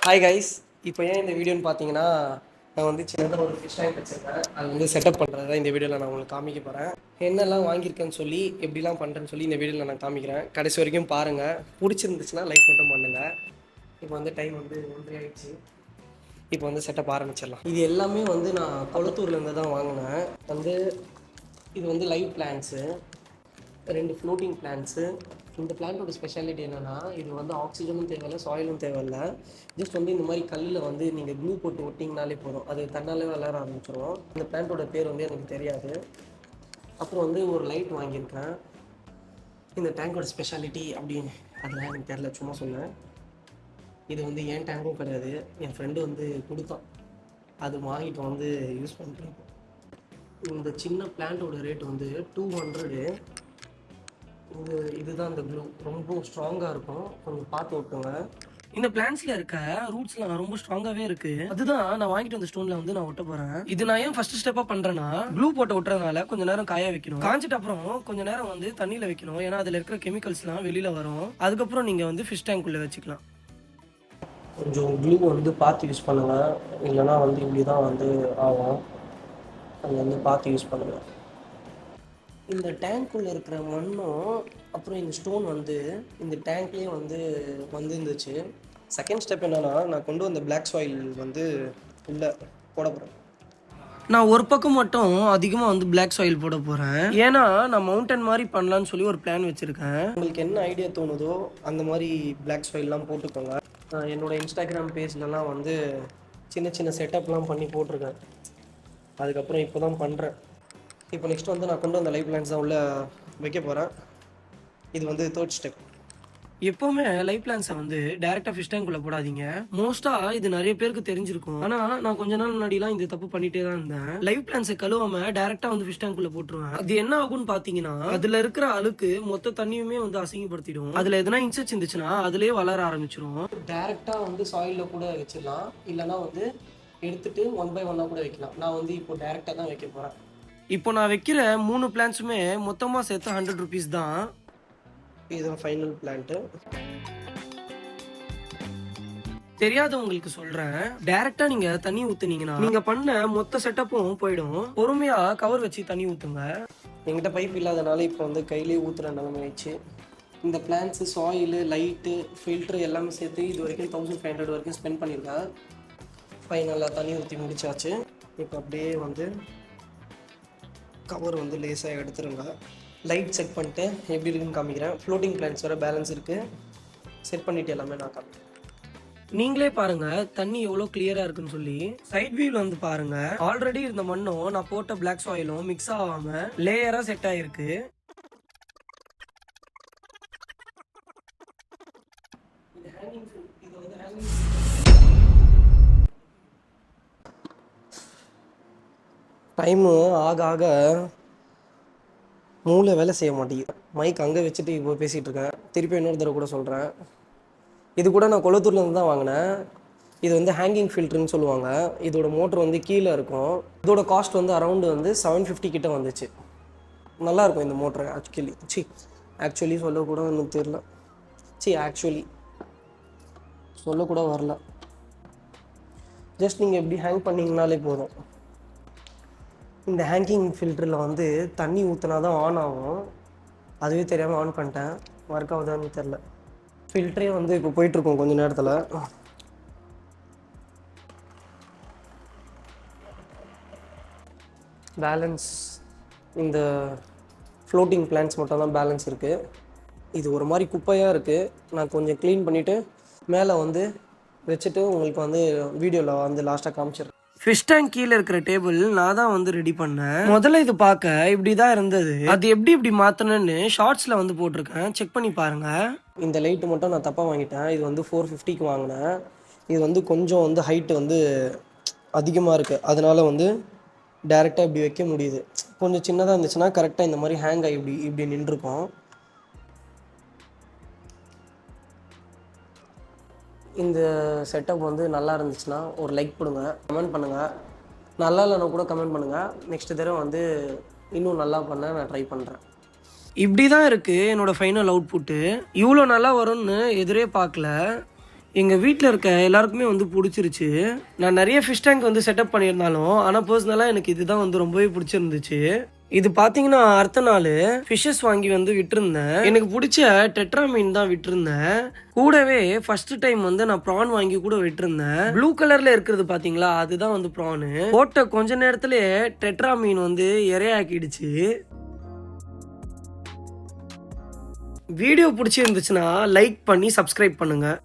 Hi guys. இப்போ ஏன் இந்த வீடியோன்னு பார்த்தீங்கன்னா, நான் வந்து சின்னதாக ஒரு ஃபிஷ் டேங்க் வச்சுருக்கேன். அது வந்து செட்டப் பண்ணுறது தான் இந்த வீடியோவில் நான் உங்களுக்கு காமிக்க போகிறேன். என்னெல்லாம் வாங்கியிருக்கேன்னு சொல்லி எப்படிலாம் பண்ணுறேன்னு சொல்லி இந்த வீடியோவில் நான் காமிக்கிறேன். கடைசி வரைக்கும் பாருங்கள். பிடிச்சிருந்துச்சுன்னா லைக் மட்டும் பண்ணுங்கள். இப்போ வந்து டைம் வந்து 1:30 ஆயிடுச்சு. இப்போ வந்து செட்டப் ஆரம்பிச்சிடலாம். இது எல்லாமே வந்து நான் கொளத்தூர்லேருந்து தான் வாங்கினேன். வந்து இது வந்து லைவ் பிளான்ஸு, 2 ஃப்ளோட்டிங் பிளான்ஸு. இந்த பிளான்ட்டோட ஸ்பெஷாலிட்டி என்னென்னா, இது வந்து ஆக்சிஜனும் தேவையில்லை, சாயிலும் தேவையில்லை. ஜஸ்ட் வந்து இந்த மாதிரி கல்லில் வந்து நீங்கள் க்ளூ போட்டு ஒட்டிங்கனாலே போதும், அது தன்னாலே வளர ஆரம்பிச்சிடும். இந்த பிளான்ட்டோட பேர் வந்து எனக்கு தெரியாது. அப்புறம் வந்து ஒரு லைட் வாங்கியிருக்கேன். இந்த டேங்கோட ஸ்பெஷாலிட்டி அப்படின்னு அதெல்லாம் எனக்கு தெரில, சும்மா சொன்னேன். இது வந்து என் டேங்கும் கிடையாது, என் ஃப்ரெண்டு வந்து கொடுத்தான். அது வாங்கிட்டு வந்து யூஸ் பண்ணுறேன். இந்த சின்ன பிளான்ட்டோட ரேட் வந்து 200. இதுதான் இந்த க்ளூ, ரொம்ப ஸ்ட்ராங்காக இருக்கும், கொஞ்சம் பார்த்து விட்டுங்க. இந்த பிளான்ஸ்ல இருக்க ரூட்ஸ்லாம் ரொம்ப ஸ்ட்ராங்காவே இருக்கு. அதுதான் நான் வாங்கிட்டு வந்த ஸ்டோன்ல வந்து நான் ஒட்ட போறேன். இது நான் ஏன் ஃபர்ஸ்ட் ஸ்டெப்பா பண்றேன்னா, க்ளூ போட்டு ஒட்டுறதுனால கொஞ்ச நேரம் காய வைக்கணும். காஞ்சிட்ட அப்புறம் கொஞ்ச நேரம் வந்து தண்ணியில வைக்கணும், ஏன்னா அதுல இருக்கிற கெமிக்கல்ஸ்லாம் வெளியில வரும். அதுக்கப்புறம் நீங்க வந்து ஃபிஷ் டேங்க்குள்ள வச்சுக்கலாம். கொஞ்சம் க்ளூ வந்து பார்த்து யூஸ் பண்ணுங்க, இல்லைன்னா வந்து இப்படிதான் வந்து ஆகும். அது வந்து பார்த்து யூஸ் பண்ணுங்க. இந்த டேங்க்குள்ளே இருக்கிற மண்ணும் அப்புறம் இந்த ஸ்டோன் வந்து இந்த டேங்க்லேயே வந்து வந்துருந்துச்சு. செகண்ட் ஸ்டெப் என்னென்னா, நான் கொண்டு வந்த பிளாக் சாயில் வந்து உள்ளே போட போகிறேன். நான் ஒரு பக்கம் மட்டும் அதிகமாக வந்து பிளாக் சாயில் போட போகிறேன், ஏன்னா நான் மவுண்டன் மாதிரி பண்ணலான்னு சொல்லி ஒரு பிளான் வச்சுருக்கேன். உங்களுக்கு என்ன ஐடியா தோணுதோ அந்த மாதிரி பிளாக் சாயில்லாம் போட்டுக்கோங்க. என்னோடய இன்ஸ்டாகிராம் பேஜ்லலாம் வந்து சின்ன சின்ன செட்டப்லாம் பண்ணி போட்டிருக்கேன். அதுக்கப்புறம் இப்போ தான் பண்ணுறேன். இப்போ நெக்ஸ்ட் வந்து நான் கொண்டு வந்த லைவ் பிளான்ஸ் தான் உள்ள வைக்க போகிறேன். இது வந்து தேர்ட் ஸ்டெப். எப்போவுமே லைவ் பிளான்ஸை வந்து டேரெக்டாக ஃபிஷ் டேங்க்குள்ளே போடாதீங்க. மோஸ்ட்டாக இது நிறைய பேருக்கு தெரிஞ்சிருக்கும், ஆனால் நான் கொஞ்ச நாள் முன்னாடிலாம் இந்த தப்பு பண்ணிட்டே தான் இருந்தேன். லைவ் பிளான்ஸை கழுவாமல் டேரெக்டாக வந்து ஃபிஷ் டேங்க்குள்ளே போட்டுருவேன். அது என்ன ஆகும்னு பார்த்தீங்கன்னா, அதில் இருக்கிற அழுக்கு மொத்த தண்ணியுமே வந்து அசிங்கப்படுத்திடும். அதில் எதனா இன்செக்ட்ஸ் இருந்துச்சுன்னா அதிலே வளர ஆரம்பிச்சிடும். டேரெக்டாக வந்து சாயிலில் கூட வச்சிடலாம், இல்லைனா வந்து எடுத்துட்டு 1 by 1 கூட வைக்கலாம். நான் வந்து இப்போ டேரெக்டாக தான் வைக்க போகிறேன். இப்போ நான் வைக்கிற 3 பிளான்ஸுமே மொத்தமாக சேர்த்து 100 rupees தான். இதுதான் ஃபைனல் பிளான்ட்டு. தெரியாதவங்களுக்கு சொல்றேன், டைரக்டா நீங்க தண்ணி ஊத்துனீங்கன்னா நீங்க பண்ண மொத்த செட்டப்பும் போயிடும். பொறுமையா கவர் வச்சு தண்ணி ஊத்துங்க. என்கிட்ட பைப் இல்லாதனால இப்போ வந்து கையிலே ஊத்துற நிலைமை ஆயிடுச்சு. இந்த பிளான்ஸ், சாயில், லைட்டு, ஃபில்ட்ரு எல்லாமே சேர்த்து இது வரைக்கும் 1500 வரைக்கும் ஸ்பெண்ட் பண்ணியிருக்கேன். ஃபைனலாக தண்ணி ஊற்றி முடிச்சாச்சு. இப்போ அப்படியே வந்து கவர் வந்து லேசாக எடுத்துருங்க. லைட் செட் பண்ணிட்டு எப்படி இருக்குன்னு காமிக்கிறேன். ஃப்ளோட்டிங் பிளான்ஸ் வர பேலன்ஸ் இருக்குது, செட் பண்ணிவிட்டு எல்லாமே நான் காமிக்கிறேன். நீங்களே பாருங்க தண்ணி எவ்வளோ கிளியராக இருக்குன்னு சொல்லி. சைட் வியூவில் வந்து பாருங்க, ஆல்ரெடி இருந்த மண்ணும் நான் போட்ட பிளாக் சாயிலும் மிக்ஸ் ஆகாமல் லேயராக செட் ஆகிருக்கு. டைமு ஆக ஆக மூளை வேலை செய்ய மாட்டேங்குது. மைக் அங்கே வச்சுட்டு இப்போ பேசிகிட்டு இருக்கேன். திருப்பி இன்னொரு தடவை கூட சொல்கிறேன், இது கூட நான் கொளத்தூர்லேருந்து தான் வாங்கினேன். இது வந்து ஹேங்கிங் ஃபில்ட்ருன்னு சொல்லுவாங்க. இதோட மோட்ரு வந்து கீழே இருக்கும். இதோட காஸ்ட் வந்து அரௌண்டு வந்து 750 கிட்ட வந்துச்சு. நல்லாயிருக்கும் இந்த மோட்ரு. ஆக்சுவலி சொல்லக்கூட எனக்கு தெரியல. சொல்லக்கூட வரல. ஜஸ்ட் நீங்கள் எப்படி ஹேங் பண்ணிங்கனாலே போதும். இந்த ஹேங்கிங் ஃபில்டரில் வந்து தண்ணி ஊற்றினா தான் ஆன் ஆகும். அதுவே தெரியாமல் ஆன் பண்ணிட்டேன், ஒர்க் ஆகுதான்னு தெரில. ஃபில்டரே வந்து இப்போ போயிட்டுருக்கோம் கொஞ்சம் நேரத்தில். பேலன்ஸ் இந்த ஃப்ளோட்டிங் பிளான்ஸ் மட்டும் தான் பேலன்ஸ் இருக்குது. இது ஒரு மாதிரி குப்பையாக இருக்குது. நான் கொஞ்சம் க்ளீன் பண்ணிவிட்டு மேலே வந்து வச்சுட்டு உங்களுக்கு வந்து வீடியோவில் வந்து லாஸ்ட்டாக காமிச்சிடுறேன். ஃபிஷ் டேங்க் கீழே இருக்கிற டேபிள் நான் தான் வந்து ரெடி பண்ணேன். முதல்ல இது பார்க்க இப்படி தான் இருந்தது. அது எப்படி மாற்றணும்னு ஷார்ட்ஸில் வந்து போட்டிருக்கேன், செக் பண்ணி பாருங்க. இந்த லைட்டு மட்டும் நான் தப்பாக வாங்கிட்டேன். இது வந்து 450க்கு வாங்கினேன். இது வந்து கொஞ்சம் வந்து ஹைட்டு வந்து அதிகமாக இருக்குது, அதனால வந்து டேரெக்டாக இப்படி வைக்க முடியுது. கொஞ்சம் சின்னதாக இருந்துச்சுன்னா கரெக்டாக இந்த மாதிரி ஹேங் ஆகி இப்படி நின்றுருக்கும். இந்த செட்டப் வந்து நல்லா இருந்துச்சுன்னா ஒரு லைக் கொடுங்க, கமெண்ட் பண்ணுங்கள். நல்லா இல்லைன்னா கூட கமெண்ட் பண்ணுங்கள். நெக்ஸ்ட் தடவை வந்து இன்னும் நல்லா பண்ண நான் ட்ரை பண்ணுறேன். இப்படி தான் இருக்குது என்னோடய ஃபைனல் அவுட்புட்டு. இவ்வளோ நல்லா வரும்னு எதிரே பார்க்கல. எங்கள் வீட்டில் இருக்க எல்லாருக்குமே வந்து பிடிச்சிருச்சு. நான் நிறைய ஃபிஷ் டேங்க் வந்து செட்டப் பண்ணியிருந்தாலும் ஆனால் பர்சனலாக எனக்கு இதுதான் வந்து ரொம்பவே பிடிச்சிருந்துச்சு. இது பார்த்தீங்கன்னா அடுத்த நாள் ஃபிஷ்ஷஸ் வாங்கி வந்து விட்டுருந்தேன். எனக்கு பிடிச்ச டெட்ரா மீன் தான் விட்டுருந்தேன். கூடவே ஃபர்ஸ்ட் டைம் வந்து நான் ப்ரான் வாங்கி கூட விட்டுருந்தேன். ப்ளூ கலர்ல இருக்கிறது பார்த்தீங்களா, அதுதான் வந்து ப்ரானு. போட்ட கொஞ்ச நேரத்திலே டெட்ரா மீன் வந்து இரையாக்கிடுச்சு. வீடியோ பிடிச்சிருந்துச்சுன்னா லைக் பண்ணி சப்ஸ்கிரைப் பண்ணுங்க.